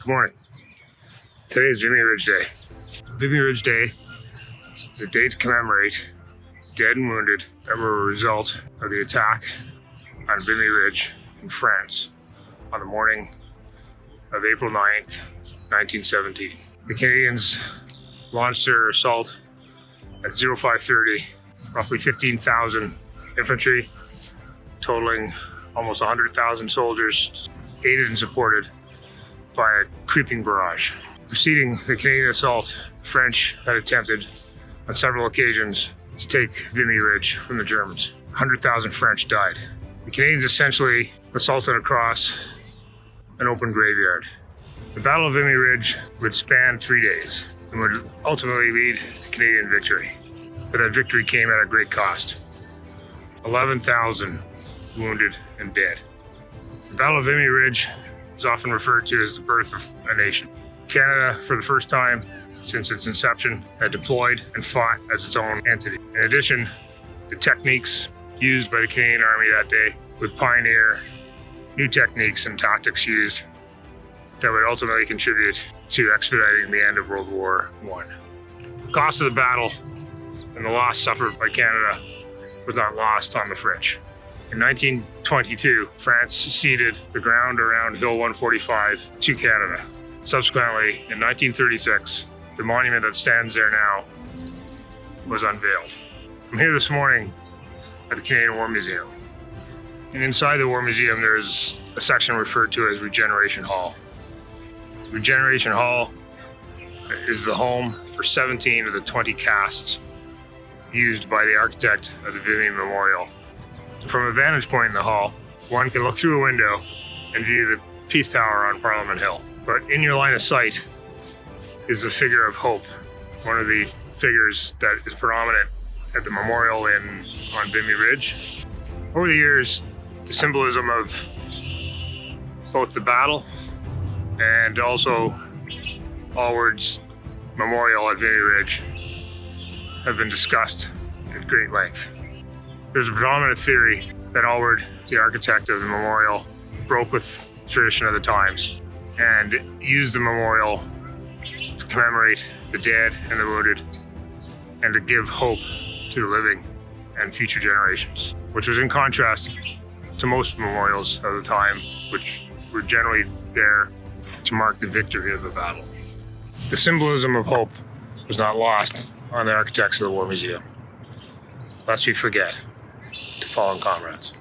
Good morning. Today is Vimy Ridge Day. Vimy Ridge Day is a day to commemorate dead and wounded that were a result of the attack on Vimy Ridge in France on the morning of April 9th, 1917. The Canadians launched their assault at 0530, roughly 15,000 infantry, totaling almost 100,000 soldiers, aided and supported by a creeping barrage. Preceding the Canadian assault, the French had attempted on several occasions to take Vimy Ridge from the Germans. 100,000 French died. The Canadians essentially assaulted across an open graveyard. The Battle of Vimy Ridge would span 3 days and would ultimately lead to Canadian victory. But that victory came at a great cost. 11,000 wounded and dead. The Battle of Vimy Ridge is often referred to as the birth of a nation. Canada, for the first time since its inception, had deployed and fought as its own entity. In addition, the techniques used by the Canadian Army that day would pioneer new techniques and tactics used that would ultimately contribute to expediting the end of World War I. The cost of the battle and the loss suffered by Canada was not lost on the French. In 1922, France ceded the ground around Hill 145 to Canada. Subsequently, in 1936, the monument that stands there now was unveiled. I'm here this morning at the Canadian War Museum. And inside the War Museum, there's a section referred to as Regeneration Hall. Regeneration Hall is the home for 17 of the 20 casts used by the architect of the Vimy Memorial. From a vantage point in the hall, one can look through a window and view the Peace Tower on Parliament Hill. But in your line of sight is the figure of hope, one of the figures that is predominant at the memorial on Vimy Ridge. Over the years, the symbolism of both the battle and also Allward's memorial at Vimy Ridge have been discussed at great length. There's a predominant theory that Allward, the architect of the memorial, broke with tradition of the times and used the memorial to commemorate the dead and the wounded and to give hope to the living and future generations, which was in contrast to most memorials of the time, which were generally there to mark the victory of the battle. The symbolism of hope was not lost on the architects of the War Museum, lest we forget. Fallen comrades.